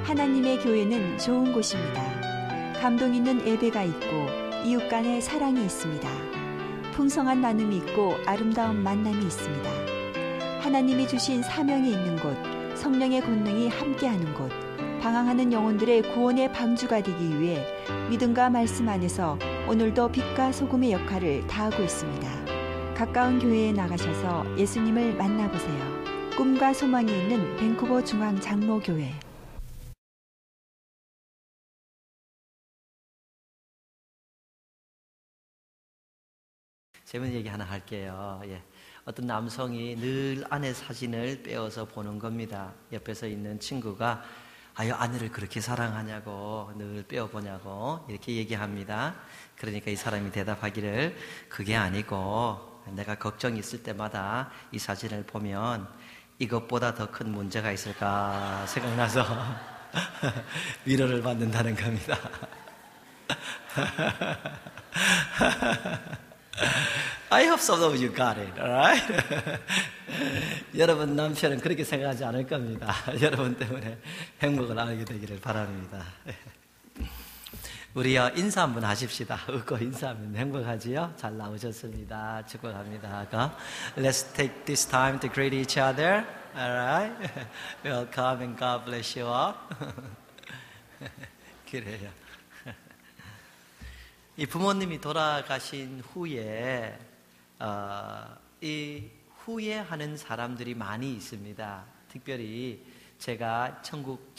하나님의 교회는 좋은 곳입니다. 감동 있는 예배가 있고 이웃 간의 사랑이 있습니다. 풍성한 나눔이 있고 아름다운 만남이 있습니다. 하나님이 주신 사명이 있는 곳, 성령의 권능이 함께하는 곳, 방황하는 영혼들의 구원의 방주가 되기 위해 믿음과 말씀 안에서 오늘도 빛과 소금의 역할을 다하고 있습니다. 가까운 교회에 나가셔서 예수님을 만나보세요. 꿈과 소망이 있는 밴쿠버 중앙 장로교회. 재밌는 얘기 하나 할게요. 어떤 남성이 늘 아내 사진을 빼어서 보는 겁니다. 옆에서 있는 친구가 아내를 그렇게 사랑하냐고, 늘 빼어보냐고 이렇게 얘기합니다. 그러니까 이 사람이 대답하기를, 그게 아니고 내가 걱정이 있을 때마다 이 사진을 보면 이것보다 더 큰 문제가 있을까 생각나서 위로를 받는다는 겁니다. I hope some of you got it, alright? 여러분 남편은 그렇게 생각하지 않을 겁니다. 여러분 때문에 행복을 알게 되기를 바랍니다. 우리 인사 한번 하십시다. 웃고 인사하면 행복하지요? 잘 나오셨습니다. 축복합니다. Let's take this time to greet each other. Alright? Welcome and God bless you all. 그래요. 이 부모님이 돌아가신 후에 이 후회하는 사람들이 많이 있습니다. 특별히 제가 천국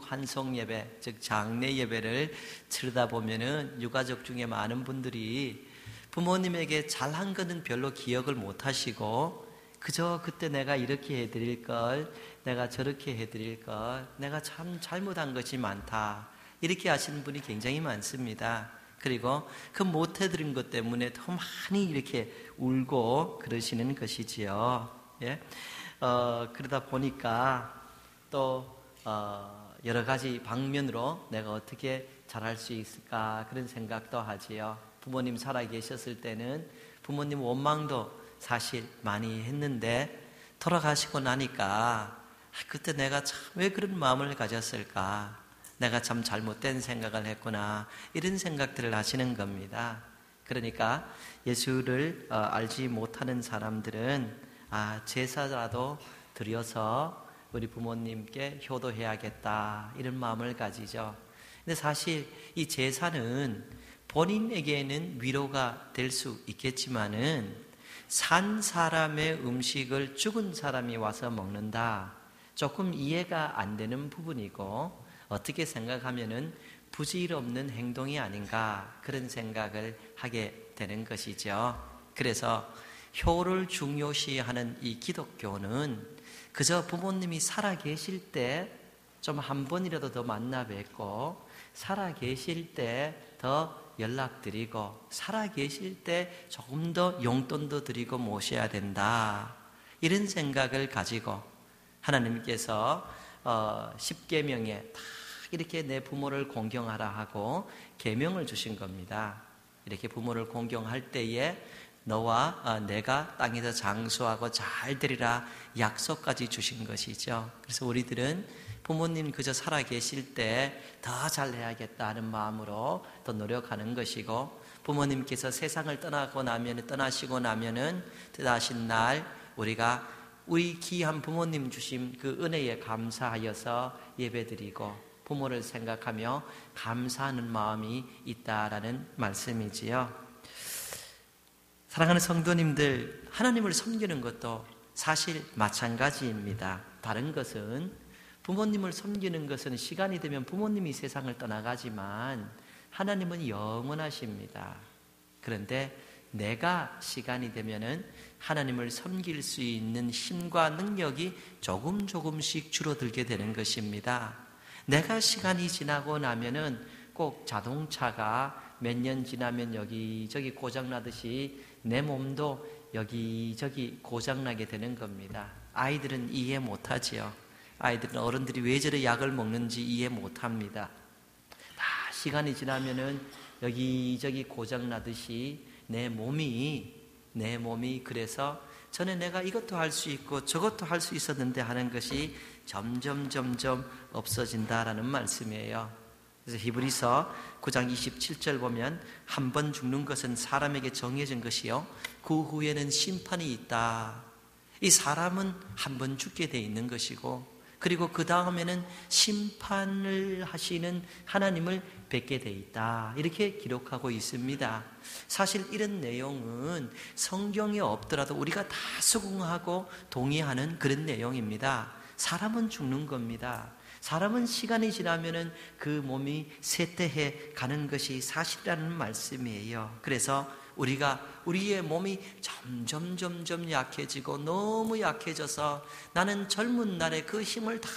환송 예배, 즉 장례 예배를 치르다 보면은 유가족 중에 많은 분들이 부모님에게 잘한 거는 별로 기억을 못 하시고 그저 그때 내가 이렇게 해드릴 걸, 내가 저렇게 해드릴 걸, 내가 참 잘못한 것이 많다, 이렇게 하시는 분이 굉장히 많습니다. 그리고 그 못해드린 것 때문에 더 많이 이렇게 울고 그러시는 것이지요. 그러다 보니까 또 여러 가지 방면으로 내가 어떻게 잘할 수 있을까 그런 생각도 하지요. 부모님 살아계셨을 때는 부모님 원망도 사실 많이 했는데 돌아가시고 나니까 그때 내가 참 왜 그런 마음을 가졌을까, 내가 참 잘못된 생각을 했구나, 이런 생각들을 하시는 겁니다. 그러니까 예수를 알지 못하는 사람들은 제사라도 드려서 우리 부모님께 효도해야겠다, 이런 마음을 가지죠. 근데 사실 이 제사는 본인에게는 위로가 될 수 있겠지만은 산 사람의 음식을 죽은 사람이 와서 먹는다, 조금 이해가 안 되는 부분이고 어떻게 생각하면은 부질없는 행동이 아닌가, 그런 생각을 하게 되는 것이죠. 그래서 효를 중요시하는 이 기독교는 그저 부모님이 살아계실 때 좀 한 번이라도 더 만나 뵙고, 살아계실 때 더 연락드리고, 살아계실 때 조금 더 용돈도 드리고 모셔야 된다, 이런 생각을 가지고 하나님께서 10계명에 다 이렇게 내 부모를 공경하라 하고 계명을 주신 겁니다. 이렇게 부모를 공경할 때에 너와 내가 땅에서 장수하고 잘 되리라 약속까지 주신 것이죠. 그래서 우리들은 부모님 그저 살아계실 때 더 잘해야겠다 하는 마음으로 더 노력하는 것이고, 부모님께서 세상을 떠나시고 나면은 뜻하신 날 우리가 우리 귀한 부모님 주신 그 은혜에 감사하여서 예배드리고 부모를 생각하며 감사하는 마음이 있다라는 말씀이지요. 사랑하는 성도님들, 하나님을 섬기는 것도 사실 마찬가지입니다. 다른 것은, 부모님을 섬기는 것은 시간이 되면 부모님이 세상을 떠나가지만 하나님은 영원하십니다. 그런데 내가 시간이 되면은 하나님을 섬길 수 있는 힘과 능력이 조금씩 줄어들게 되는 것입니다. 내가 시간이 지나고 나면은 꼭 자동차가 몇 년 지나면 여기저기 고장나듯이 내 몸도 여기저기 고장나게 되는 겁니다. 아이들은 이해 못하지요. 아이들은 어른들이 왜 저래 약을 먹는지 이해 못합니다. 다 시간이 지나면은 여기저기 고장나듯이 내 몸이 그래서 전에 내가 이것도 할 수 있고 저것도 할 수 있었는데 하는 것이 점점 없어진다라는 말씀이에요. 그래서 히브리서 9장 27절 보면 한 번 죽는 것은 사람에게 정해진 것이요 그 후에는 심판이 있다. 이 사람은 한 번 죽게 돼 있는 것이고 그리고 그 다음에는 심판을 하시는 하나님을 뵙게 돼 있다. 이렇게 기록하고 있습니다. 사실 이런 내용은 성경에 없더라도 우리가 다 수긍하고 동의하는 그런 내용입니다. 사람은 죽는 겁니다. 사람은 시간이 지나면은 그 몸이 쇠퇴해 가는 것이 사실이라는 말씀이에요. 그래서 우리의 몸이 점점 약해지고 너무 약해져서 나는 젊은 날에 그 힘을 다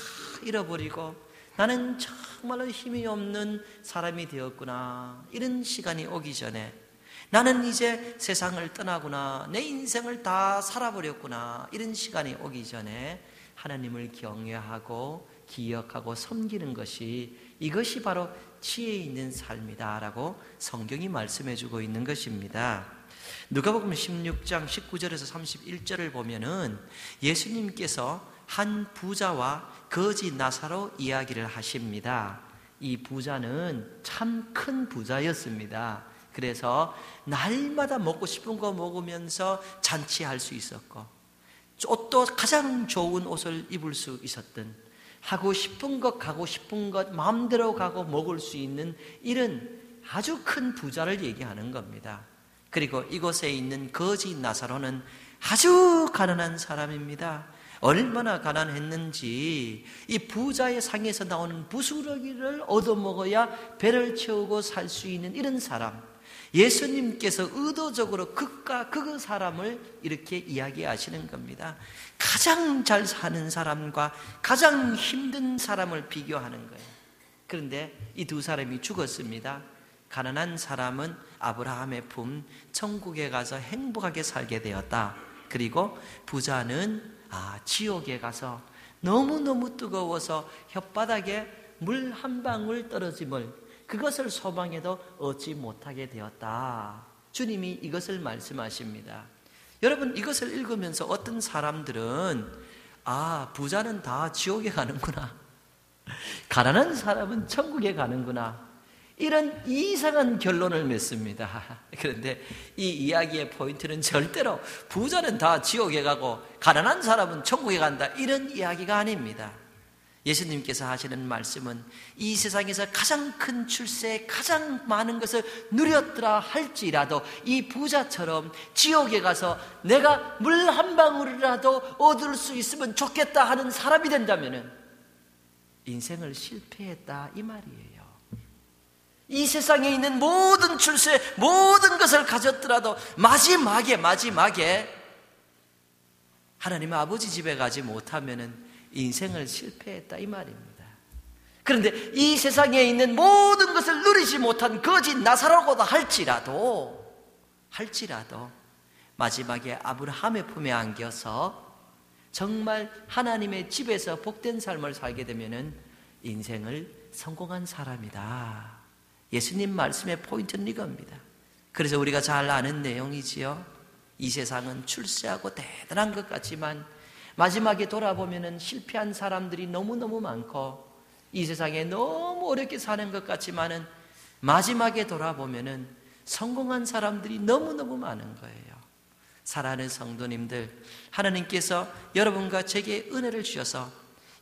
잃어버리고 나는 정말로 힘이 없는 사람이 되었구나. 이런 시간이 오기 전에 나는 이제 세상을 떠나구나. 내 인생을 다 살아버렸구나. 이런 시간이 오기 전에 하나님을 경외하고 기억하고 섬기는 것이 이것이 바로 지혜 있는 삶이다라고 성경이 말씀해 주고 있는 것입니다. 누가복음 16장 19절에서 31절을 보면은 예수님께서 한 부자와 거지 나사로 이야기를 하십니다. 이 부자는 참 큰 부자였습니다. 그래서 날마다 먹고 싶은 거 먹으면서 잔치할 수 있었고 옷도 가장 좋은 옷을 입을 수 있었던 하고 싶은 것 가고 싶은 것 마음대로 가고 먹을 수 있는 이런 아주 큰 부자를 얘기하는 겁니다. 그리고 이곳에 있는 거지 나사로는 아주 가난한 사람입니다. 얼마나 가난했는지 이 부자의 상에서 나오는 부스러기를 얻어먹어야 배를 채우고 살 수 있는 이런 사람, 예수님께서 의도적으로 극과 극의 사람을 이렇게 이야기하시는 겁니다. 가장 잘 사는 사람과 가장 힘든 사람을 비교하는 거예요. 그런데 이 두 사람이 죽었습니다. 가난한 사람은 아브라함의 품 천국에 가서 행복하게 살게 되었다. 그리고 부자는 지옥에 가서 너무너무 뜨거워서 혓바닥에 물 한 방울 떨어짐을 그것을 소망해도 얻지 못하게 되었다. 주님이 이것을 말씀하십니다. 여러분, 이것을 읽으면서 어떤 사람들은 부자는 다 지옥에 가는구나, 가난한 사람은 천국에 가는구나, 이런 이상한 결론을 맺습니다. 그런데 이 이야기의 포인트는 절대로 부자는 다 지옥에 가고 가난한 사람은 천국에 간다, 이런 이야기가 아닙니다. 예수님께서 하시는 말씀은 이 세상에서 가장 큰 출세, 가장 많은 것을 누렸더라 할지라도 이 부자처럼 지옥에 가서 내가 물 한 방울이라도 얻을 수 있으면 좋겠다 하는 사람이 된다면 인생을 실패했다, 이 말이에요. 이 세상에 있는 모든 출세, 모든 것을 가졌더라도 마지막에 하나님 아버지 집에 가지 못하면은 인생을 실패했다, 이 말입니다. 그런데 이 세상에 있는 모든 것을 누리지 못한 거지 나사로고도 할지라도 마지막에 아브라함의 품에 안겨서 정말 하나님의 집에서 복된 삶을 살게 되면은 인생을 성공한 사람이다. 예수님 말씀의 포인트는 이겁니다. 그래서 우리가 잘 아는 내용이지요. 이 세상은 출세하고 대단한 것 같지만 마지막에 돌아보면은 실패한 사람들이 너무너무 많고 이 세상에 너무 어렵게 사는 것 같지만은 마지막에 돌아보면은 성공한 사람들이 너무너무 많은 거예요. 사랑하는 성도님들, 하나님께서 여러분과 제게 은혜를 주셔서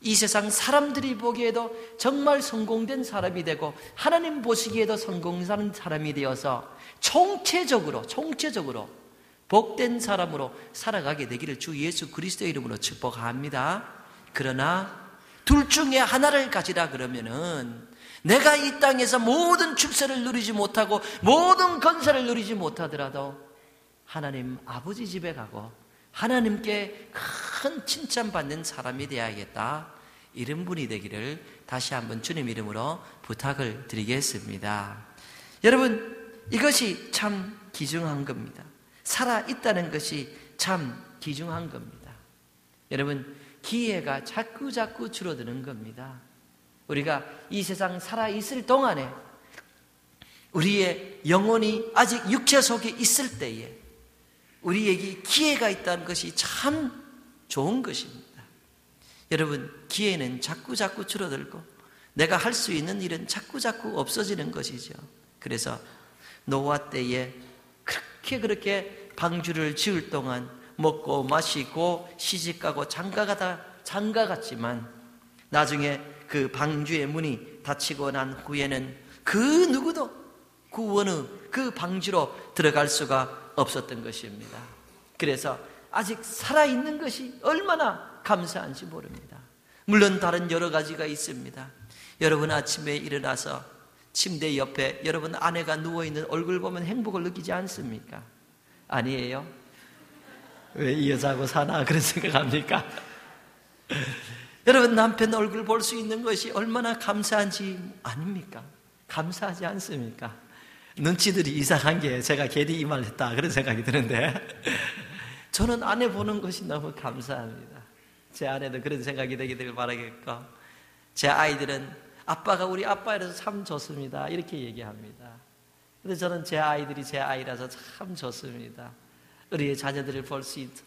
이 세상 사람들이 보기에도 정말 성공된 사람이 되고 하나님 보시기에도 성공한 사람이 되어서 총체적으로 복된 사람으로 살아가게 되기를 주 예수 그리스도의 이름으로 축복합니다. 그러나 둘 중에 하나를 가지라 그러면은 내가 이 땅에서 모든 축세를 누리지 못하고 모든 건설을 누리지 못하더라도 하나님 아버지 집에 가고 하나님께 큰 칭찬받는 사람이 되어야겠다, 이런 분이 되기를 다시 한번 주님 이름으로 부탁을 드리겠습니다. 여러분, 이것이 참 귀중한 겁니다. 살아있다는 것이 참 귀중한 겁니다. 여러분, 기회가 자꾸 줄어드는 겁니다. 우리가 이 세상 살아있을 동안에 우리의 영혼이 아직 육체 속에 있을 때에 우리에게 기회가 있다는 것이 참 좋은 것입니다. 여러분, 기회는 자꾸 줄어들고 내가 할 수 있는 일은 자꾸 없어지는 것이죠. 그래서 노아 때에 그렇게 방주를 지을 동안 먹고 마시고 시집가고 장가갔지만 나중에 그 방주의 문이 닫히고 난 후에는 그 누구도 그 방주로 들어갈 수가 없었던 것입니다. 그래서 아직 살아있는 것이 얼마나 감사한지 모릅니다. 물론 다른 여러 가지가 있습니다. 여러분 아침에 일어나서 침대 옆에 여러분 아내가 누워있는 얼굴 보면 행복을 느끼지 않습니까? 아니에요? 왜 이 여자하고 사나 그런 생각합니까? 여러분 남편 얼굴 볼 수 있는 것이 얼마나 감사한지 아닙니까? 감사하지 않습니까? 눈치들이 이상한 게 제가 괜히 이 말 했다 그런 생각이 드는데 저는 아내 보는 것이 너무 감사합니다. 제 아내도 그런 생각이 되기를 바라겠고 제 아이들은 아빠가 우리 아빠이라서 참 좋습니다 이렇게 얘기합니다. 그런데 저는 제 아이들이 제 아이라서 참 좋습니다. 우리의 자녀들을 볼 수 있고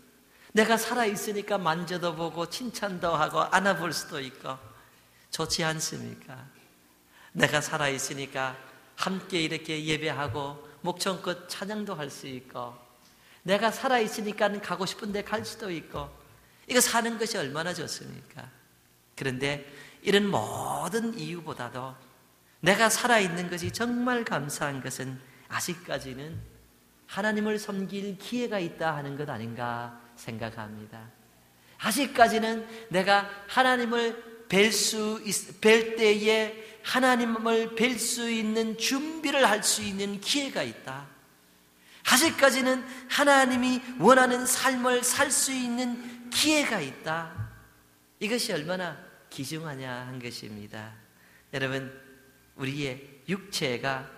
내가 살아있으니까 만져도 보고 칭찬도 하고 안아볼 수도 있고 좋지 않습니까? 내가 살아있으니까 함께 이렇게 예배하고 목청껏 찬양도 할 수 있고 내가 살아있으니까 가고 싶은 데 갈 수도 있고 이거 사는 것이 얼마나 좋습니까? 그런데 이런 모든 이유보다도 내가 살아있는 것이 정말 감사한 것은 아직까지는 하나님을 섬길 기회가 있다 하는 것 아닌가 생각합니다. 아직까지는 내가 하나님을 뵐 때에 하나님을 뵐 수 있는 준비를 할 수 있는 기회가 있다. 아직까지는 하나님이 원하는 삶을 살 수 있는 기회가 있다. 이것이 얼마나 귀중하냐 한 것입니다. 여러분, 우리의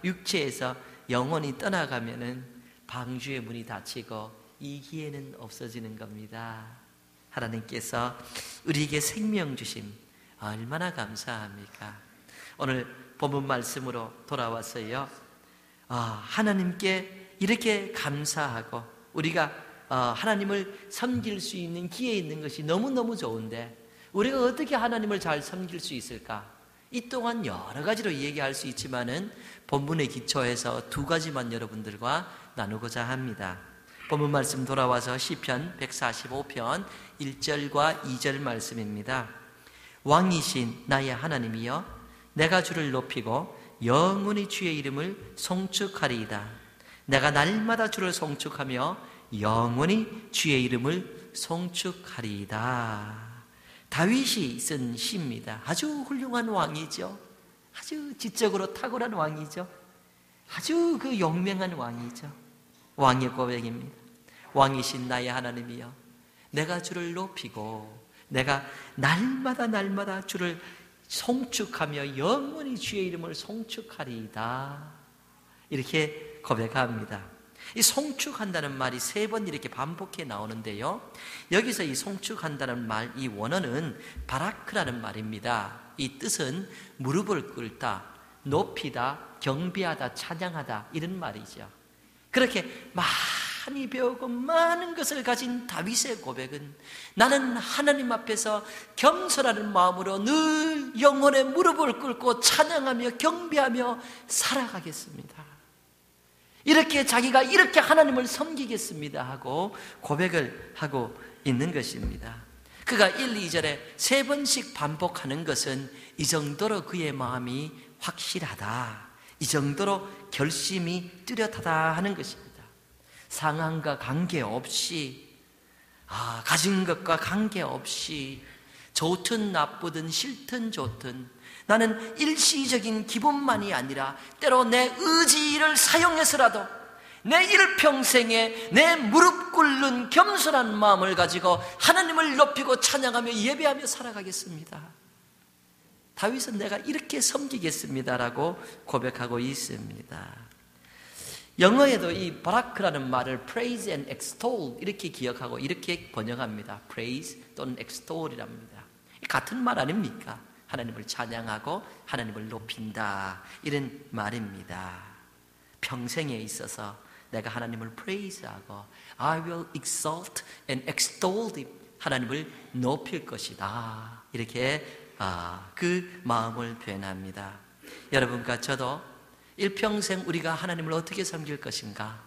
육체에서 영혼이 떠나가면은 방주의 문이 닫히고 이 기회는 없어지는 겁니다. 하나님께서 우리에게 생명 주심 얼마나 감사합니까? 오늘 본문 말씀으로 돌아와서요. 하나님께 이렇게 감사하고 우리가 하나님을 섬길 수 있는 기회 있는 것이 너무너무 좋은데 우리가 어떻게 하나님을 잘 섬길 수 있을까? 이 동안 여러 가지로 얘기할 수 있지만은 본문의 기초에서 두 가지만 여러분들과 나누고자 합니다. 본문 말씀 돌아와서 시편 145편 1절과 2절 말씀입니다. 왕이신 나의 하나님이여 내가 주를 높이고 영원히 주의 이름을 송축하리이다. 내가 날마다 주를 송축하며 영원히 주의 이름을 송축하리이다. 다윗이 쓴 시입니다. 아주 훌륭한 왕이죠. 아주 지적으로 탁월한 왕이죠. 아주 그 용맹한 왕이죠. 왕의 고백입니다. 왕이신 나의 하나님이여 내가 주를 높이고 내가 날마다 주를 송축하며 영원히 주의 이름을 송축하리이다. 이렇게 고백합니다. 이 송축한다는 말이 3번 이렇게 반복해 나오는데요. 여기서 이 송축한다는 말, 이 원어는 바라크라는 말입니다. 이 뜻은 무릎을 꿇다, 높이다, 경배하다, 찬양하다 이런 말이죠. 그렇게 많이 배우고 많은 것을 가진 다윗의 고백은 나는 하나님 앞에서 겸손하는 마음으로 늘 영혼의 무릎을 꿇고 찬양하며 경배하며 살아가겠습니다. 이렇게 자기가 이렇게 하나님을 섬기겠습니다 하고 고백을 하고 있는 것입니다. 그가 1, 2절에 3번씩 반복하는 것은 이 정도로 그의 마음이 확실하다, 이 정도로 결심이 뚜렷하다 하는 것입니다. 상황과 관계없이 가진 것과 관계없이 좋든 나쁘든 싫든 좋든 나는 일시적인 기분만이 아니라 때로 내 의지를 사용해서라도 내 일평생에 내 무릎 꿇는 겸손한 마음을 가지고 하나님을 높이고 찬양하며 예배하며 살아가겠습니다. 다윗은 내가 이렇게 섬기겠습니다라고 고백하고 있습니다. 영어에도 이 바라크라는 말을 praise and extol 이렇게 기억하고 이렇게 번역합니다. praise 또는 extol이랍니다. 같은 말 아닙니까? 하나님을 찬양하고 하나님을 높인다 이런 말입니다. 평생에 있어서 내가 하나님을 praise하고 I will exalt and extol him 하나님을 높일 것이다. 이렇게 그 마음을 표현합니다. 여러분과 저도 일평생 우리가 하나님을 어떻게 섬길 것인가?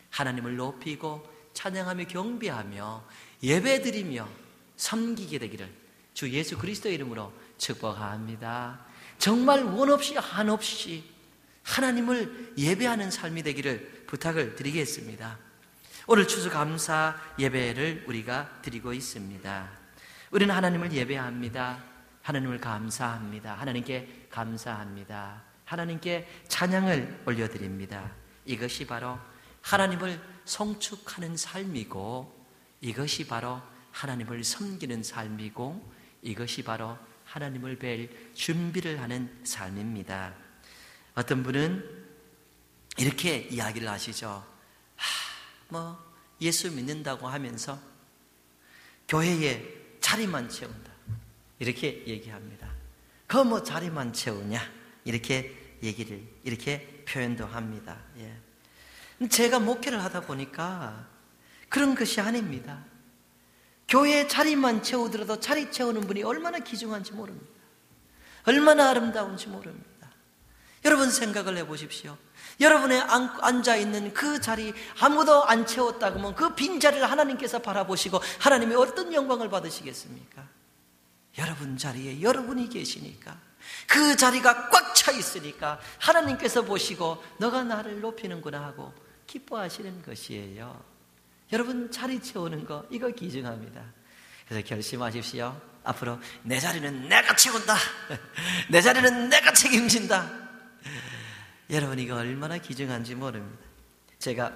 하나님을 높이고 찬양하며 경배하며 예배드리며 섬기게 되기를 주 예수 그리스도의 이름으로 축복합니다. 정말 원 없이 한없이 하나님을 예배하는 삶이 되기를 부탁을 드리겠습니다. 오늘 추수감사 예배를 우리가 드리고 있습니다. 우리는 하나님을 예배합니다. 하나님을 감사합니다. 하나님께 감사합니다. 하나님께 찬양을 올려드립니다. 이것이 바로 하나님을 송축하는 삶이고, 이것이 바로 하나님을 섬기는 삶이고, 이것이 바로 하나님을 뵐 준비를 하는 삶입니다. 어떤 분은 이렇게 이야기를 하시죠. 예수 믿는다고 하면서 교회에 자리만 채운다, 이렇게 얘기합니다. 그 자리만 채우냐, 이렇게 얘기를, 이렇게 표현도 합니다. 제가 목회를 하다 보니까 그런 것이 아닙니다. 교회에 자리만 채우더라도 자리 채우는 분이 얼마나 귀중한지 모릅니다. 얼마나 아름다운지 모릅니다. 여러분 생각을 해보십시오. 여러분의 앉아있는 그 자리 아무도 안 채웠다고 하면 그 빈자리를 하나님께서 바라보시고 하나님이 어떤 영광을 받으시겠습니까? 여러분 자리에 여러분이 계시니까, 그 자리가 꽉 차 있으니까 하나님께서 보시고 너가 나를 높이는구나 하고 기뻐하시는 것이에요. 여러분 자리 채우는 거, 이거 귀중합니다. 그래서 결심하십시오. 앞으로 내 자리는 내가 채운다. 내 자리는 내가 책임진다. 여러분 이거 얼마나 귀중한지 모릅니다. 제가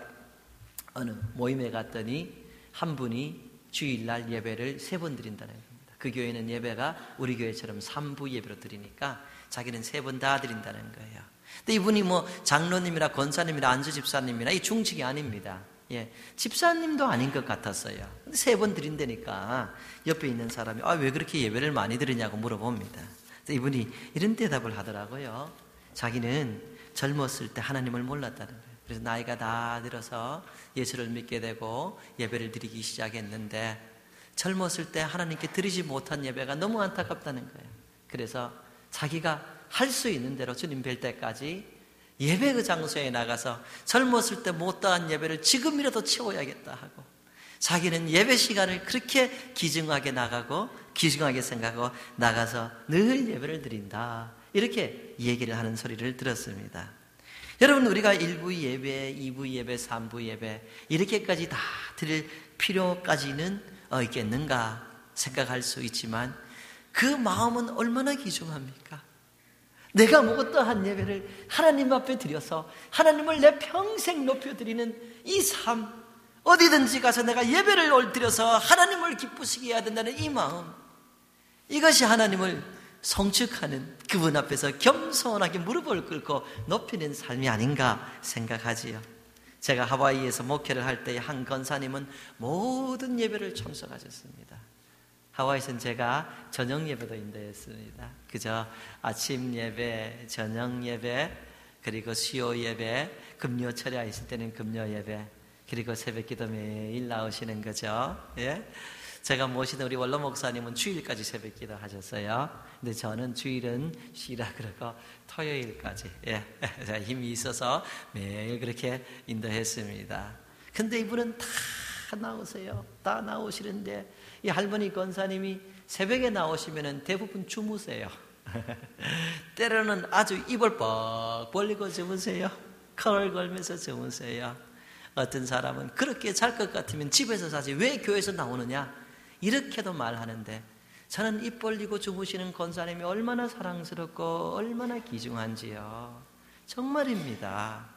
어느 모임에 갔더니 한 분이 주일날 예배를 3번 드린다는 겁니다. 그 교회는 예배가 우리 교회처럼 3부 예배로 드리니까 자기는 3번 다 드린다는 거예요. 근데 이분이 장로님이나 권사님이나 안수 집사님이나 이 중직이 아닙니다. 집사님도 아닌 것 같았어요. 근데 3번 드린다니까 옆에 있는 사람이 왜 그렇게 예배를 많이 드리냐고 물어봅니다. 이분이 이런 대답을 하더라고요. 자기는 젊었을 때 하나님을 몰랐다는 거예요. 그래서 나이가 다 들어서 예수를 믿게 되고 예배를 드리기 시작했는데 젊었을 때 하나님께 드리지 못한 예배가 너무 안타깝다는 거예요. 그래서 자기가 할 수 있는 대로 주님 뵐 때까지 예배 그 장소에 나가서 젊었을 때 못다한 예배를 지금이라도 채워야겠다 하고, 자기는 예배 시간을 그렇게 귀중하게 나가고 귀중하게 생각하고 나가서 늘 예배를 드린다, 이렇게 얘기를 하는 소리를 들었습니다. 여러분 우리가 1부 예배, 2부 예배, 3부 예배 이렇게까지 다 드릴 필요까지는 있겠는가 생각할 수 있지만 그 마음은 얼마나 귀중합니까? 내가 어떠한 예배를 하나님 앞에 드려서 하나님을 내 평생 높여드리는 이 삶, 어디든지 가서 내가 예배를 드려서 하나님을 기쁘시게 해야 된다는 이 마음, 이것이 하나님을 성축하는, 그분 앞에서 겸손하게 무릎을 꿇고 높이는 삶이 아닌가 생각하지요. 제가 하와이에서 목회를 할 때 한 권사님은 모든 예배를 참석하셨습니다. 하와이에서는 제가 저녁 예배도 인도했습니다. 그저 아침 예배, 저녁 예배, 그리고 수요 예배, 금요 철야 있을 때는 금요 예배, 그리고 새벽 기도 매일 나오시는 거죠. 제가 모시던 우리 원로 목사님은 주일까지 새벽 기도 하셨어요. 근데 저는 주일은 쉬라 그러고 토요일까지 제가 힘이 있어서 매일 그렇게 인도했습니다. 근데 이분은 다 나오세요. 다 나오시는데 이 할머니 권사님이 새벽에 나오시면 대부분 주무세요. 때로는 아주 입을 뻑 벌리고 주무세요. 칼을 걸면서 주무세요. 어떤 사람은 그렇게 잘 것 같으면 집에서 자지 왜 교회에서 나오느냐, 이렇게도 말하는데, 저는 입 벌리고 주무시는 권사님이 얼마나 사랑스럽고 얼마나 귀중한지요. 정말입니다.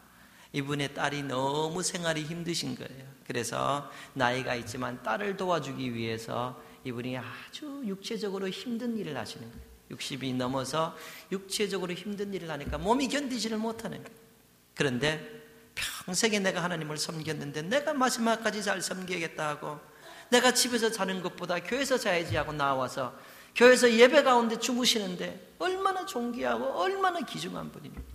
이분의 딸이 너무 생활이 힘드신 거예요. 그래서 나이가 있지만 딸을 도와주기 위해서 이분이 아주 육체적으로 힘든 일을 하시는 거예요. 60이 넘어서 육체적으로 힘든 일을 하니까 몸이 견디지를 못하는 거예요. 그런데 평생에 내가 하나님을 섬겼는데 내가 마지막까지 잘 섬기겠다 하고, 내가 집에서 자는 것보다 교회에서 자야지 하고 나와서 교회에서 예배 가운데 주무시는데 얼마나 존귀하고 얼마나 귀중한 분입니까?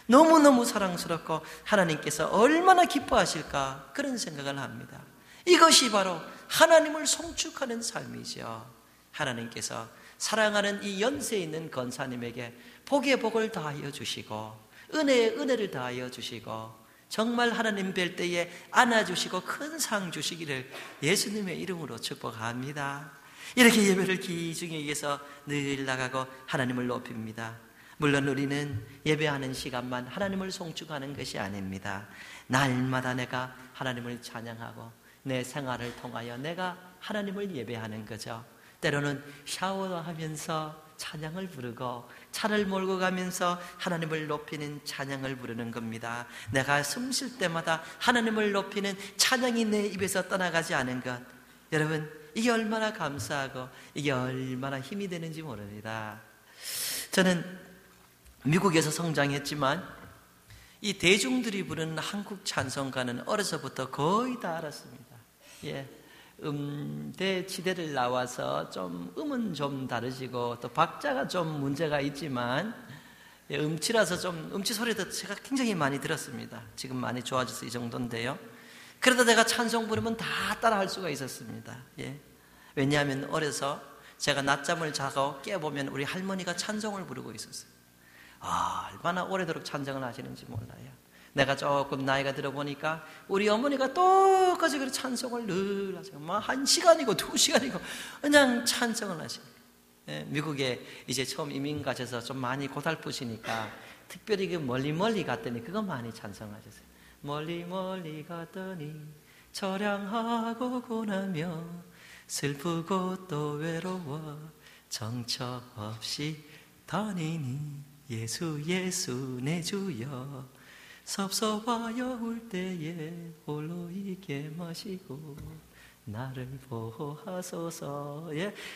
너무너무 사랑스럽고 하나님께서 얼마나 기뻐하실까, 그런 생각을 합니다. 이것이 바로 하나님을 송축하는 삶이죠. 하나님께서 사랑하는 이 연세 있는 권사님에게 복의 복을 더하여 주시고 은혜의 은혜를 더하여 주시고 정말 하나님 뵐 때에 안아주시고 큰 상 주시기를 예수님의 이름으로 축복합니다. 이렇게 예배를 기중에 위해서 늘 나가고 하나님을 높입니다. 물론 우리는 예배하는 시간만 하나님을 송축하는 것이 아닙니다. 날마다 내가 하나님을 찬양하고 내 생활을 통하여 내가 하나님을 예배하는 거죠. 때로는 샤워하면서 찬양을 부르고 차를 몰고 가면서 하나님을 높이는 찬양을 부르는 겁니다. 내가 숨 쉴 때마다 하나님을 높이는 찬양이 내 입에서 떠나가지 않은 것, 여러분 이게 얼마나 감사하고 이게 얼마나 힘이 되는지 모릅니다. 저는 미국에서 성장했지만 이 대중들이 부르는 한국 찬송가는 어려서부터 거의 다 알았습니다. 대치대를 나와서 좀 음은 좀 다르지고 또 박자가 좀 문제가 있지만 음치라서 좀 음치 소리도 제가 굉장히 많이 들었습니다. 지금 많이 좋아져서 이 정도인데요. 그러다 내가 찬송 부르면 다 따라할 수가 있었습니다. 왜냐하면 어려서 제가 낮잠을 자고 깨보면 우리 할머니가 찬송을 부르고 있었어요. 얼마나 오래도록 찬송을 하시는지 몰라요. 내가 조금 나이가 들어보니까 우리 어머니가 똑같이 그 찬송을 늘 하세요. 막 1시간이고 2시간이고 그냥 찬송을 하시고. 미국에 이제 처음 이민 가셔서 좀 많이 고달프시니까 특별히 그 멀리 갔더니 그거 많이 찬송하셨어요. 멀리 갔더니 처량하고 고나며 슬프고 또 외로워 정처 없이 다니니 예수 내 주여 섭섭하여 울 때에 홀로 있게 마시고 나를 보호하소서.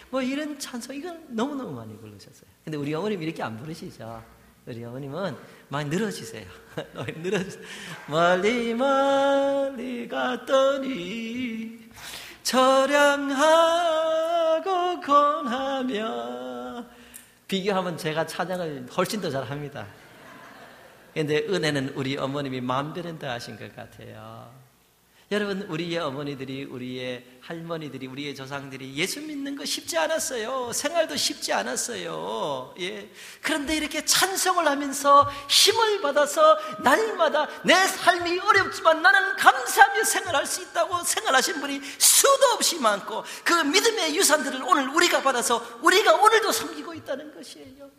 뭐 이런 찬송 이건 너무너무 많이 부르셨어요. 근데 우리 어머님 이렇게 안 부르시죠. 우리 어머님은 많이 늘어지세요. 늘어지세요. 멀리 갔더니 처량하고 권하며. 비교하면 제가 찬양을 훨씬 더 잘합니다. 그런데 은혜는 우리 어머님이 만배는 더 하신 것 같아요. 여러분, 우리의 어머니들이, 우리의 할머니들이, 우리의 조상들이 예수 믿는 거 쉽지 않았어요. 생활도 쉽지 않았어요. 그런데 이렇게 찬송을 하면서 힘을 받아서 날마다 내 삶이 어렵지만 나는 감사하며 생활할 수 있다고 생활하신 분이 수도 없이 많고, 그 믿음의 유산들을 오늘 우리가 받아서 우리가 오늘도 섬기고 있다는 것이에요.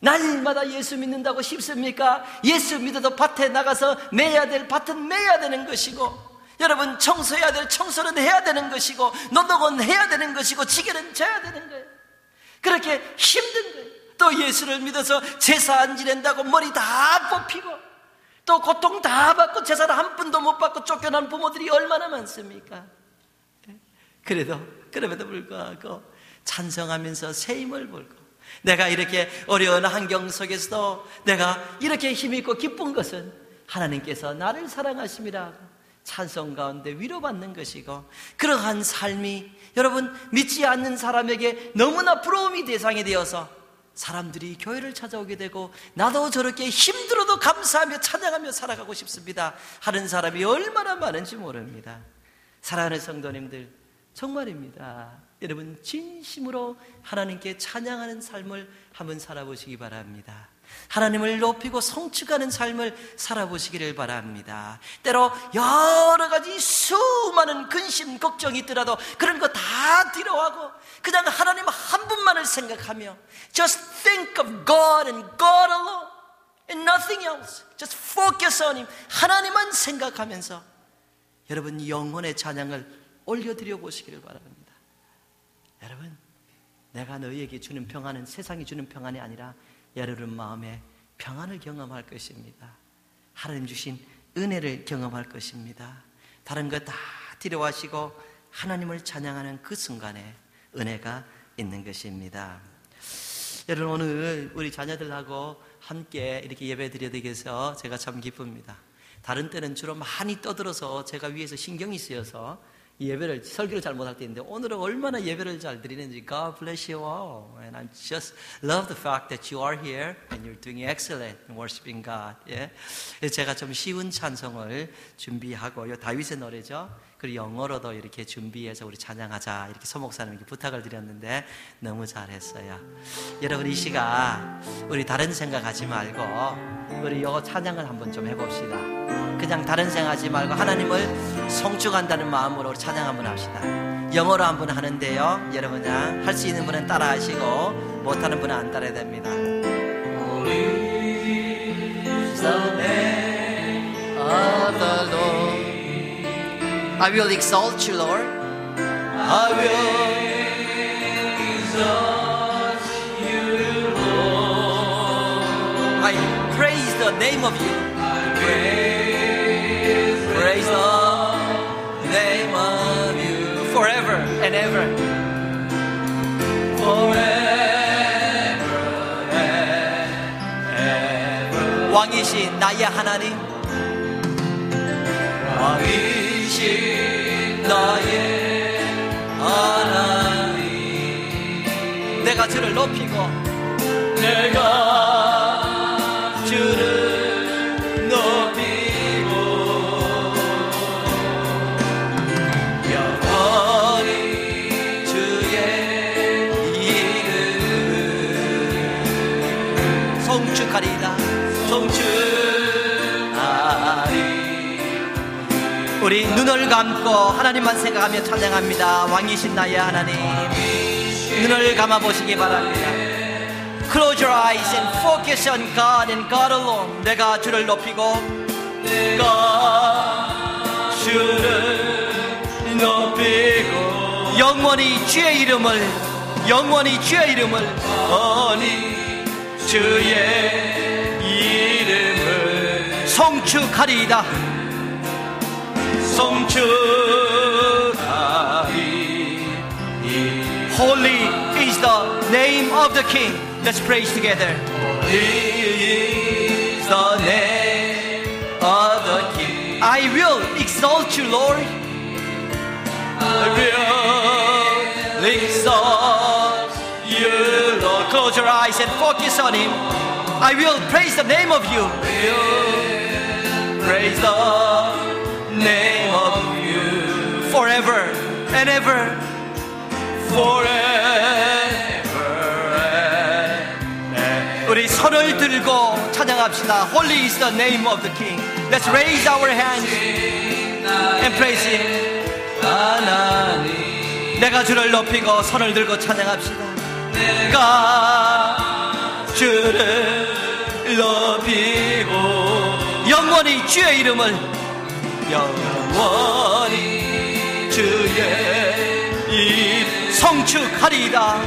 날마다 예수 믿는다고 쉽습니까? 예수 믿어도 밭에 나가서 매야 될 밭은 매야 되는 것이고, 여러분 청소해야 될 청소는 해야 되는 것이고, 노동은 해야 되는 것이고, 지게는 져야 되는 거예요. 그렇게 힘든 거예요. 또 예수를 믿어서 제사 안 지낸다고 머리 다 뽑히고, 또 고통 다 받고 제사를 한 푼도 못 받고 쫓겨난 부모들이 얼마나 많습니까? 그럼에도 불구하고 찬송하면서 새 힘을 불고, 내가 이렇게 어려운 환경 속에서도 내가 이렇게 힘있고 기쁜 것은 하나님께서 나를 사랑하심이라 찬송 가운데 위로받는 것이고, 그러한 삶이 여러분 믿지 않는 사람에게 너무나 부러움이 대상이 되어서 사람들이 교회를 찾아오게 되고, 나도 저렇게 힘들어도 감사하며 찬양하며 살아가고 싶습니다 하는 사람이 얼마나 많은지 모릅니다. 사랑하는 성도님들, 정말입니다. 여러분 진심으로 하나님께 찬양하는 삶을 한번 살아보시기 바랍니다. 하나님을 높이고 성축하는 삶을 살아보시기를 바랍니다. 때로 여러 가지 수많은 근심 걱정이 있더라도 그런 거 다 뒤로하고 그냥 하나님 한 분만을 생각하며 Just think of God and God alone and nothing else. Just focus on Him. 하나님만 생각하면서 여러분 영혼의 찬양을 올려드려 보시기를 바랍니다. 여러분, 내가 너희에게 주는 평안은 세상이 주는 평안이 아니라 여러분 마음에 평안을 경험할 것입니다. 하나님 주신 은혜를 경험할 것입니다. 다른 것 다 뒤로하시고 하나님을 찬양하는 그 순간에 은혜가 있는 것입니다. 여러분, 오늘 우리 자녀들하고 함께 이렇게 예배 드려야 되겠어 제가 참 기쁩니다. 다른 때는 주로 많이 떠들어서 제가 위에서 신경이 쓰여서 예배를, 설교를 잘 못할 때 있는데 오늘은 얼마나 예배를 잘 드리는지 God bless you all. And I just love the fact that you are here and you're doing excellent in worshiping God. 예. 제가 좀 쉬운 찬송을 준비하고, 요 다윗의 노래죠. 그리고 영어로도 이렇게 준비해서 우리 찬양하자 이렇게 서 목사님께 부탁을 드렸는데 너무 잘했어요. 여러분 이 시간 우리 다른 생각하지 말고 우리 요 찬양을 한번 좀 해봅시다. 그냥 다른 생각하지 말고 하나님을 송축한다는 마음으로 우리 찬양 한번 합시다. 영어로 한번 하는데요, 여러분 그냥 할 수 있는 분은 따라 하시고 못하는 분은 안 따라야 됩니다. Holy is the name of the Lord. I will exalt you, Lord. I will exalt you, Lord. I praise the name of you. Praise the name of you forever and ever. Forever and ever. 왕이신 나의 하나님. 왕이신 나의 하나님. 내가 주를 높이고 내가 주를 높이고 영원히 주의 이름을 송축하리이다. 송축하리. 우리 눈을 감고 하나님만 생각하며 찬양합니다. 왕이신 나의 하나님. 눈을 감아보시기 바랍니다. Close your eyes and focus on God and God alone. 내가 주를 높이고 내가 주를 높이고 영원히 주의 이름을 영원히 주의 이름을 송축하리이다. Holy is the name of the King. Let's praise together. Holy is the name of the King. I will exalt you, Lord. I will exalt you, Lord. Close your eyes and focus on Him. I will praise the name of you. Praise the name of you forever and ever. Forever and ever. 우리 손을 들고 찬양합시다. Holy is the name of the King. Let's raise our hands and praise Him. 하나님. 내가 주를 높이고 손을 들고 찬양합시다. 내가 주를 높이고 영원히 주의 이름을 영원히 주의 이름 송축하리이다.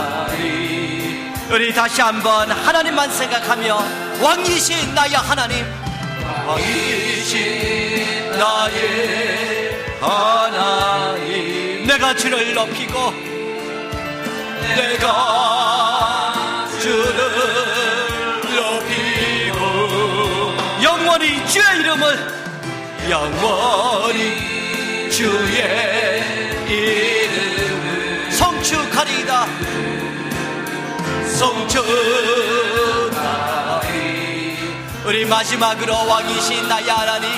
송축하리. 우리 다시 한번 하나님만 생각하며 왕이신 나의 하나님, 왕이신 나의 하나님. 내가 주를 높이고 내가 주를 높이고 영원히 주의 이름을 영원히 주의 이름을 송축하리이다. 송축하리. 우리 마지막으로 왕이신 나의 하나님,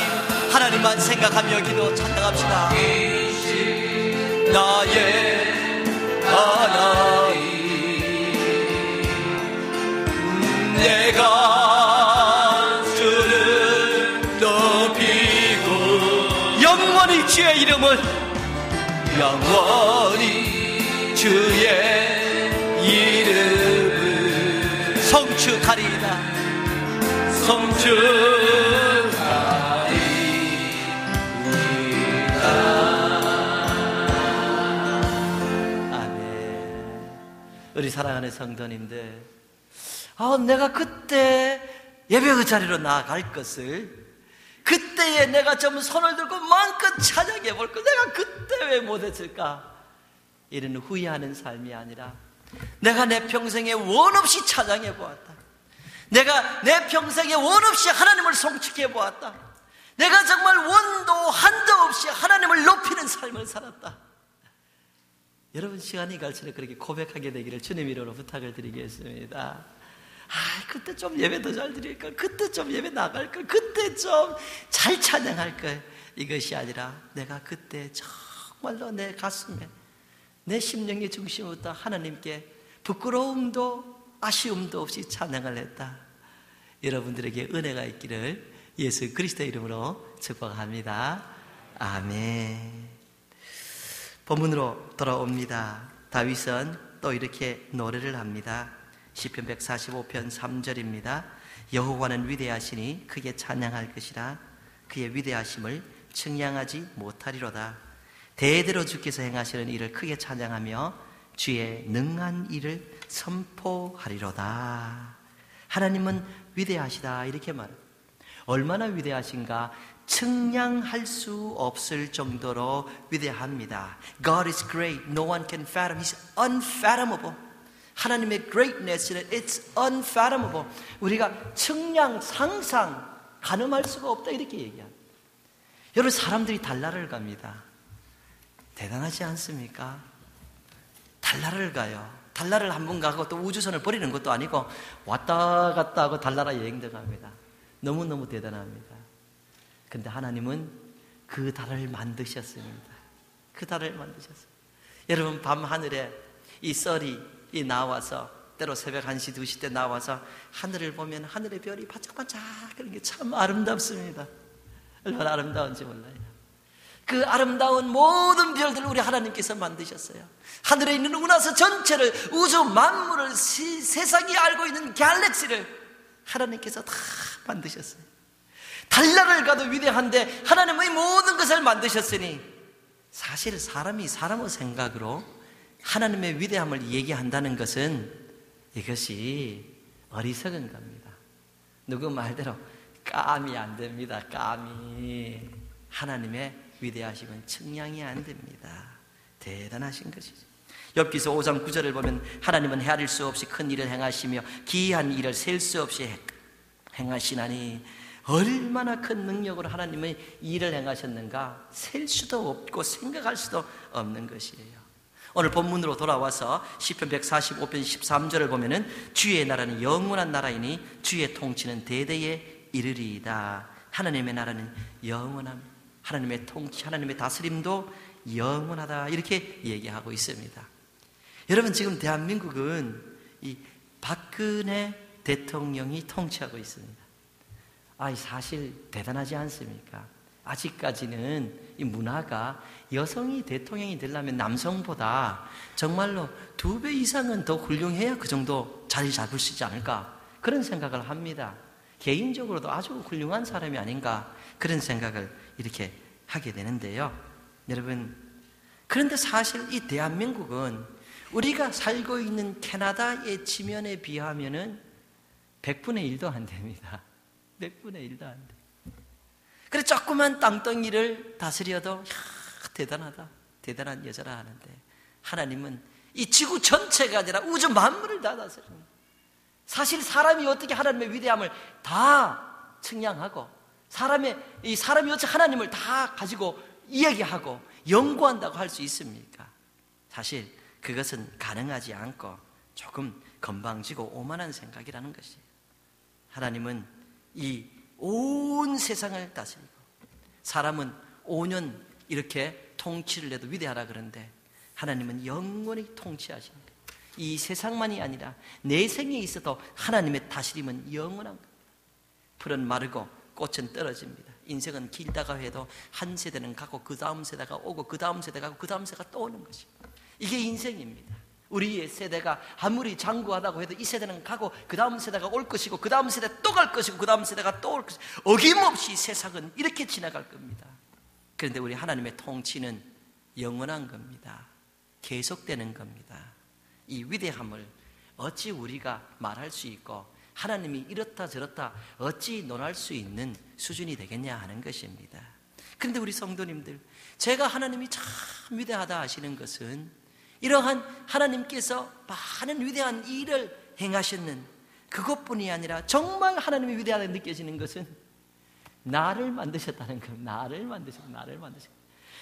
하나님만 생각하며 기도 찬양합시다. 나의 하나님. 내가 주를 높이고 영원히 주의 이름을 영원히 주의 이름을 송축하리이다. 송축하리이다. 아멘. 우리 사랑하는 성도님들, 내가 그때 예배 그 자리로 나아갈 것을, 그때에 내가 좀 손을 들고 마음껏 찬양해 볼 걸 내가 그때 왜 못했을까? 이런 후회하는 삶이 아니라 내가 내 평생에 원 없이 찬양해 보았다. 내가 내 평생에 원 없이 하나님을 송축해 보았다. 내가 정말 원도 한도 없이 하나님을 높이는 삶을 살았다. 여러분, 시간이 갈수록 그렇게 고백하게 되기를 주님 이름으로 부탁을 드리겠습니다. 그때 좀 예배 더 잘 드릴까? 그때 좀 예배 나갈까? 그때 좀 잘 찬양할까? 이것이 아니라 내가 그때 정말로 내 가슴에, 내 심령의 중심부터 하나님께 부끄러움도 아쉬움도 없이 찬양을 했다. 여러분들에게 은혜가 있기를 예수 그리스도의 이름으로 축복합니다. 아멘. 본문으로 돌아옵니다. 다윗은 또 이렇게 노래를 합니다. 시편 145편 3절입니다. 여호와는 위대하시니 크게 찬양할 것이라. 그의 위대하심을 측량하지 못하리로다. 대대로 주께서 행하시는 일을 크게 찬양하며 주의 능한 일을 선포하리로다. 하나님은 위대하시다 이렇게 말합니다. 얼마나 위대하신가 측량할 수 없을 정도로 위대합니다. God is great. No one can fathom. He's unfathomable. 하나님의 greatness는 it's unfathomable. 우리가 측량, 상상, 가늠할 수가 없다 이렇게 얘기합니다. 여러분, 사람들이 달나라를 갑니다. 대단하지 않습니까? 달나라를 가요. 달나라를 한 번 가고 또 우주선을 버리는 것도 아니고 왔다 갔다 하고 달나라 여행도 갑니다. 너무너무 대단합니다. 근데 하나님은 그 달을 만드셨습니다. 그 달을 만드셨어요. 여러분, 밤하늘에 이 썰이 나와서 때로 새벽 1시, 2시 때 나와서 하늘을 보면 하늘의 별이 반짝반짝 그런 게 참 아름답습니다. 얼마나 아름다운지 몰라요. 그 아름다운 모든 별들을 우리 하나님께서 만드셨어요. 하늘에 있는 은하수 전체를, 우주 만물을, 세상이 알고 있는 갤럭시를 하나님께서 다 만드셨어요. 달나라를 가도 위대한데 하나님의 모든 것을 만드셨으니 사실 사람이 사람의 생각으로 하나님의 위대함을 얘기한다는 것은 이것이 어리석은 겁니다. 누구 말대로 감이 안 됩니다. 감이. 하나님의 위대하심은 측량이 안 됩니다. 대단하신 것이죠. 욥기서 5장 9절을 보면 하나님은 헤아릴 수 없이 큰 일을 행하시며 기이한 일을 셀 수 없이 행하시나니, 얼마나 큰 능력으로 하나님의 일을 행하셨는가 셀 수도 없고 생각할 수도 없는 것이에요. 오늘 본문으로 돌아와서 시편 145편 13절을 보면은 주의 나라는 영원한 나라이니 주의 통치는 대대에 이르리이다. 하나님의 나라는 영원함, 하나님의 통치, 하나님의 다스림도 영원하다 이렇게 얘기하고 있습니다. 여러분, 지금 대한민국은 이 박근혜 대통령이 통치하고 있습니다. 사실 대단하지 않습니까? 아직까지는 이 문화가 여성이 대통령이 되려면 남성보다 정말로 2배 이상은 더 훌륭해야 그 정도 자리 잡을 수 있지 않을까, 그런 생각을 합니다. 개인적으로도 아주 훌륭한 사람이 아닌가, 그런 생각을 이렇게 하게 되는데요. 여러분, 그런데 사실 이 대한민국은 우리가 살고 있는 캐나다의 지면에 비하면은 100분의 1도 안 됩니다. 100분의 1도 안 돼. 그래, 조그만 땅덩이를 다스려도 대단하다, 대단한 여자라 하는데, 하나님은 이 지구 전체가 아니라 우주 만물을 다 다스립니다. 사실 사람이 어떻게 하나님의 위대함을 다 측량하고 사람이 어찌 하나님을 다 가지고 이야기하고 연구한다고 할 수 있습니까? 사실 그것은 가능하지 않고 조금 건방지고 오만한 생각이라는 것이에요. 하나님은 이 온 세상을 다스리고, 사람은 5년 이렇게 통치를 해도 위대하라 그러는데 하나님은 영원히 통치하십니다. 이 세상만이 아니라 내 생에 있어도 하나님의 다스림은 영원한 겁니다. 풀은 마르고 꽃은 떨어집니다. 인생은 길다가 해도 한 세대는 가고 그 다음 세대가 오고 그 다음 세대가 가고 그 다음 세대가 또 오는 것입니다. 이게 인생입니다. 우리의 세대가 아무리 장구하다고 해도 이 세대는 가고 그 다음 세대가 올 것이고 그 다음 세대 또 갈 것이고 그 다음 세대가 또 올 것이고, 어김없이 세상은 이렇게 지나갈 겁니다. 그런데 우리 하나님의 통치는 영원한 겁니다. 계속되는 겁니다. 이 위대함을 어찌 우리가 말할 수 있고 하나님이 이렇다 저렇다 어찌 논할 수 있는 수준이 되겠냐 하는 것입니다. 그런데 우리 성도님들, 제가 하나님이 참 위대하다 하시는 것은 이러한 하나님께서 많은 위대한 일을 행하셨는 그것뿐이 아니라 정말 하나님이 위대하게 느껴지는 것은 나를 만드셨다는 겁니다.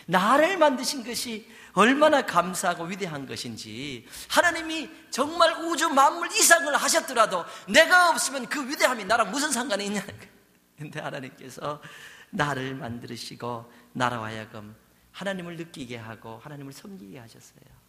나를 만드신 것이 얼마나 감사하고 위대한 것인지, 하나님이 정말 우주 만물 이상을 하셨더라도 내가 없으면 그 위대함이 나랑 무슨 상관이 있냐. 근데 하나님께서 나를 만드시고 나로 하여금 하나님을 느끼게 하고 하나님을 섬기게 하셨어요.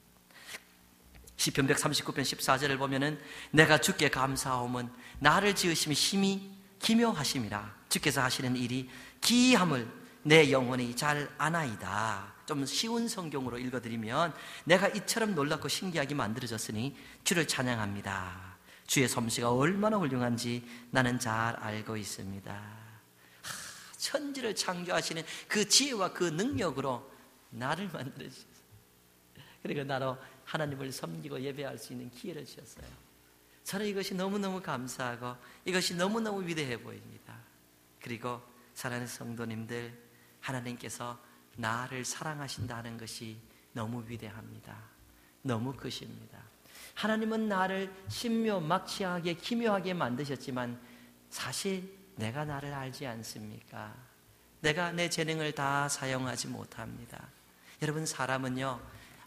시편 139편 14절을 보면은 내가 주께 감사함은 나를 지으심이 심히 기묘하심이라. 주께서 하시는 일이 기이함을 내 영혼이 잘 아나이다. 좀 쉬운 성경으로 읽어드리면 내가 이처럼 놀랍고 신기하게 만들어졌으니 주를 찬양합니다. 주의 솜씨가 얼마나 훌륭한지 나는 잘 알고 있습니다. 천지를 창조하시는 그 지혜와 그 능력으로 나를 만들어주셨어요. 그리고 나로 하나님을 섬기고 예배할 수 있는 기회를 주셨어요. 저는 이것이 너무너무 감사하고 이것이 너무너무 위대해 보입니다. 그리고 사랑하는 성도님들, 하나님께서 나를 사랑하신다는 것이 너무 위대합니다. 너무 크십니다. 하나님은 나를 신묘막시하게 기묘하게 만드셨지만 사실 내가 나를 알지 않습니까? 내가 내 재능을 다 사용하지 못합니다. 여러분, 사람은요,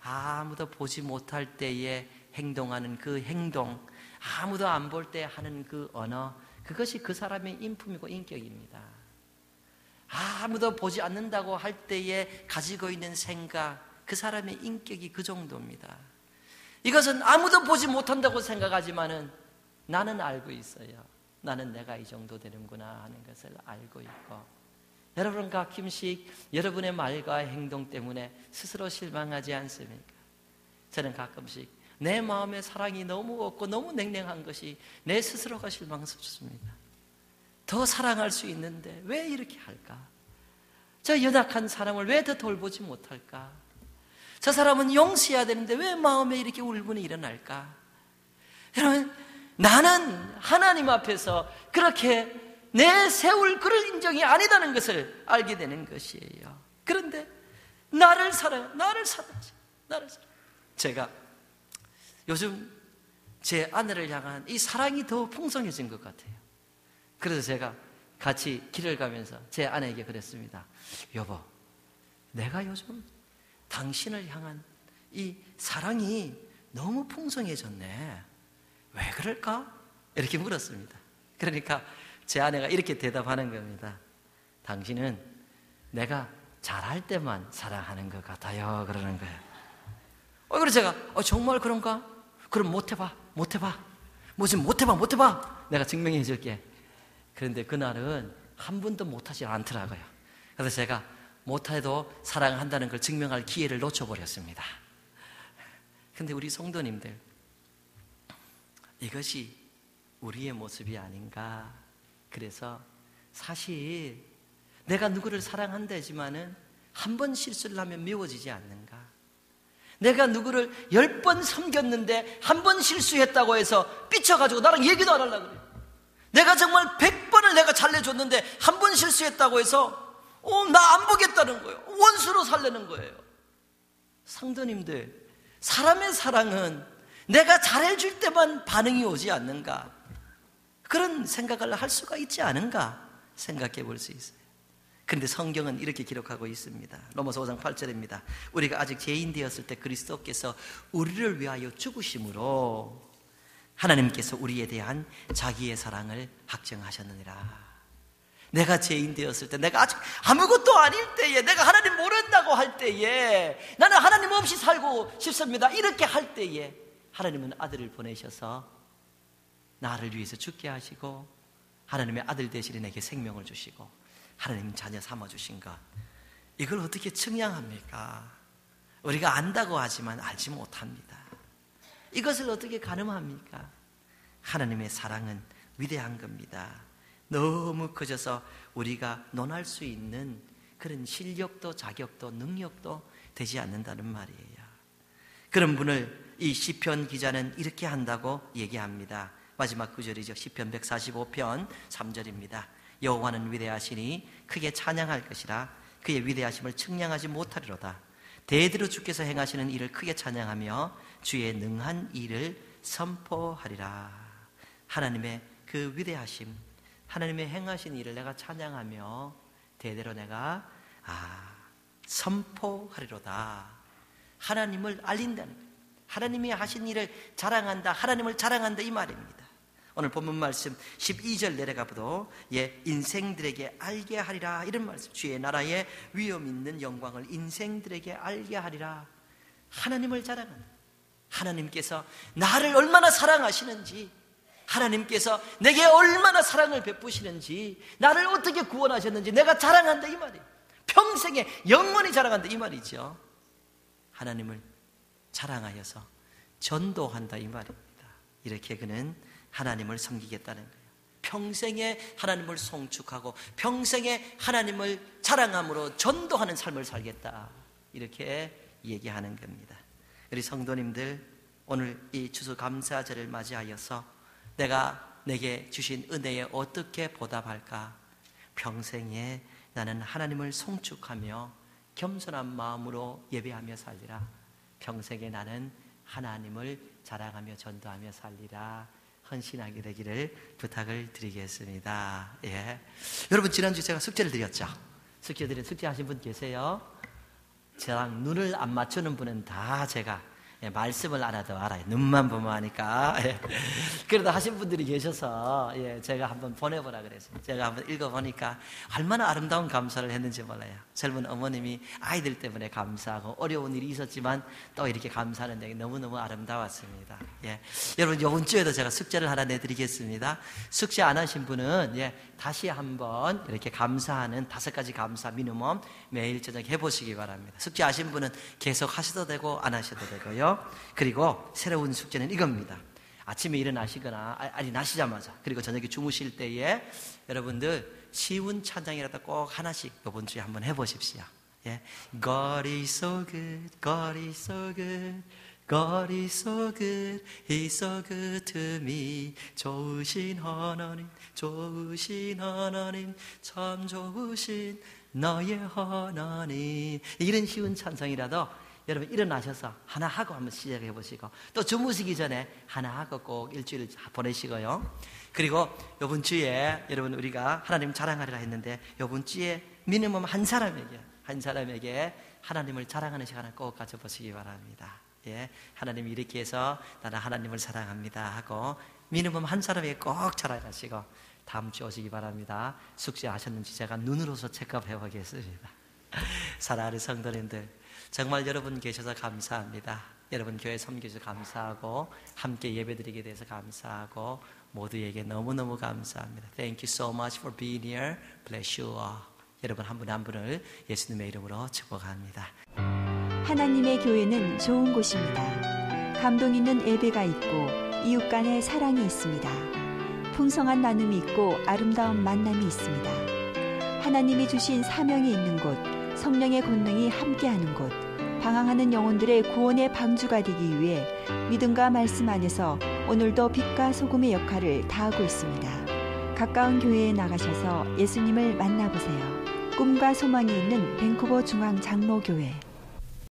아무도 보지 못할 때에 행동하는 그 행동, 아무도 안 볼 때 하는 그 언어, 그것이 그 사람의 인품이고 인격입니다. 아무도 보지 않는다고 할 때에 가지고 있는 생각, 그 사람의 인격이 그 정도입니다. 이것은 아무도 보지 못한다고 생각하지만은 나는 알고 있어요. 나는 내가 이 정도 되는구나 하는 것을 알고 있고, 여러분 가끔씩 여러분의 말과 행동 때문에 스스로 실망하지 않습니까? 저는 가끔씩 내 마음에 사랑이 너무 없고 너무 냉랭한 것이 내 스스로가 실망스럽습니다. 더 사랑할 수 있는데 왜 이렇게 할까? 저 연약한 사람을 왜 더 돌보지 못할까? 저 사람은 용서해야 되는데 왜 마음에 이렇게 울분이 일어날까? 여러분, 나는 하나님 앞에서 그렇게 내 세울 그럴 인정이 아니다는 것을 알게 되는 것이에요. 그런데 나를 사랑하지, 나를 사랑하지. 제가 요즘 제 아내를 향한 이 사랑이 더 풍성해진 것 같아요. 그래서 제가 같이 길을 가면서 제 아내에게 그랬습니다. 여보, 내가 요즘 당신을 향한 이 사랑이 너무 풍성해졌네. 왜 그럴까? 이렇게 물었습니다. 그러니까 제 아내가 이렇게 대답하는 겁니다. 당신은 내가 잘할 때만 사랑하는 것 같아요. 그러는 거예요. 그래서 제가 정말 그런가? 그럼 못해봐. 뭐지 못해봐. 내가 증명해 줄게. 그런데 그날은 한 번도 못하지 않더라고요. 그래서 제가 못해도 사랑한다는 걸 증명할 기회를 놓쳐버렸습니다. 그런데 우리 성도님들, 이것이 우리의 모습이 아닌가. 그래서 사실 내가 누구를 사랑한다지만은 한 번 실수를 하면 미워지지 않는가? 내가 누구를 10번 섬겼는데 한 번 실수했다고 해서 삐쳐가지고 나랑 얘기도 안 하려고 그래요. 내가 정말 100번을 내가 잘내줬는데 한 번 실수했다고 해서 나 안 보겠다는 거예요. 원수로 살려는 거예요. 성도님들, 사람의 사랑은 내가 잘해줄 때만 반응이 오지 않는가? 그런 생각을 할 수가 있지 않은가 생각해 볼 수 있어요. 그런데 성경은 이렇게 기록하고 있습니다. 로마서 5장 8절입니다. 우리가 아직 죄인 되었을 때 그리스도께서 우리를 위하여 죽으심으로 하나님께서 우리에 대한 자기의 사랑을 확증하셨느니라. 내가 죄인 되었을 때, 내가 아직 아무것도 아닐 때에, 내가 하나님 모른다고 할 때에, 나는 하나님 없이 살고 싶습니다, 이렇게 할 때에 하나님은 아들을 보내셔서 나를 위해서 죽게 하시고 하나님의 아들 되시는 내게 생명을 주시고 하나님 자녀 삼아주신 것, 이걸 어떻게 측량합니까? 우리가 안다고 하지만 알지 못합니다. 이것을 어떻게 가늠합니까? 하나님의 사랑은 위대한 겁니다. 너무 커져서 우리가 논할 수 있는 그런 실력도 자격도 능력도 되지 않는다는 말이에요. 그런 분을 이 시편 기자는 이렇게 한다고 얘기합니다. 마지막 구절이죠. 시편 145편 3절입니다. 여호와는 위대하시니 크게 찬양할 것이라. 그의 위대하심을 측량하지 못하리로다. 대대로 주께서 행하시는 일을 크게 찬양하며 주의 능한 일을 선포하리라. 하나님의 그 위대하심, 하나님의 행하신 일을 내가 찬양하며 대대로 내가 선포하리로다. 하나님을 알린다는 거예요. 하나님이 하신 일을 자랑한다, 하나님을 자랑한다, 이 말입니다. 오늘 본문 말씀 12절 내려가보도 인생들에게 알게 하리라, 이런 말씀. 주의 나라의 위엄 있는 영광을 인생들에게 알게 하리라. 하나님을 자랑한다. 하나님께서 나를 얼마나 사랑하시는지, 하나님께서 내게 얼마나 사랑을 베푸시는지, 나를 어떻게 구원하셨는지 내가 자랑한다, 이 말이에요. 평생에 영원히 자랑한다, 이 말이죠. 하나님을 자랑하여서 전도한다, 이 말입니다. 이렇게 그는 하나님을 섬기겠다는 거예요. 평생에 하나님을 송축하고 평생에 하나님을 자랑함으로 전도하는 삶을 살겠다, 이렇게 얘기하는 겁니다. 우리 성도님들, 오늘 이 추수감사절을 맞이하여서 내가 내게 주신 은혜에 어떻게 보답할까? 평생에 나는 하나님을 송축하며 겸손한 마음으로 예배하며 살리라. 평생에 나는 하나님을 자랑하며 전도하며 살리라. 헌신하게 되기를 부탁을 드리겠습니다. 여러분, 지난주 제가 숙제를 드렸죠? 숙제하신 분 계세요? 저랑 눈을 안 맞추는 분은 다 제가 말씀을 알아도 알아요. 눈만 보면 하니까. 그래도 하신 분들이 계셔서 제가 한번 보내보라 그랬어요. 제가 한번 읽어보니까 얼마나 아름다운 감사를 했는지 몰라요. 젊은 어머님이 아이들 때문에 감사하고 어려운 일이 있었지만 또 이렇게 감사하는 게 너무너무 아름다웠습니다. 여러분, 이번 주에도 제가 숙제를 하나 내드리겠습니다. 숙제 안 하신 분은 다시 한번 이렇게 감사하는 5가지 감사 미니멈 매일 저녁 해보시기 바랍니다. 숙제 하신 분은 계속 하셔도 되고 안 하셔도 되고요. 그리고 새로운 숙제는 이겁니다. 아침에 일어나시거나 나시자마자, 그리고 저녁에 주무실 때에 여러분들 쉬운 찬양이라도 꼭 하나씩 이번 주에 한번 해보십시오. God is so good, God is so good, God is so good, He's so good to me. 좋으신 하나님, 좋으신 하나님, 참 좋으신 너의 하나님. 이런 쉬운 찬송이라도 여러분 일어나셔서 하나 하고 한번 시작해 보시고, 또 주무시기 전에 하나 하고 꼭 일주일 보내시고요. 그리고 이번 주에 여러분 우리가 하나님 자랑하리라 했는데, 이번 주에 미니멈 한 사람에게 하나님을 자랑하는 시간을 꼭 가져보시기 바랍니다. 하나님이 이렇게 해서 나는 하나님을 사랑합니다 하고 미니멈 한 사람에게 꼭 자랑하시고 다음 주 오시기 바랍니다. 숙제하셨는지 제가 눈으로서 체크해 보겠습니다. 사랑하는 성도님들, 정말 여러분 계셔서 감사합니다. 여러분 교회 섬겨주셔서 감사하고 함께 예배드리게 돼서 감사하고 모두에게 너무너무 감사합니다. Thank you so much for being here. Bless you all. 여러분 한 분 한 분을 예수님의 이름으로 축복합니다. 하나님의 교회는 좋은 곳입니다. 감동 있는 예배가 있고 이웃 간의 사랑이 있습니다. 풍성한 나눔이 있고 아름다운 만남이 있습니다. 하나님이 주신 사명이 있는 곳, 성령의 권능이 함께하는 곳, 방황하는 영혼들의 구원의 방주가 되기 위해 믿음과 말씀 안에서 오늘도 빛과 소금의 역할을 다하고 있습니다. 가까운 교회에 나가셔서 예수님을 만나보세요. 꿈과 소망이 있는 밴쿠버 중앙 장로교회.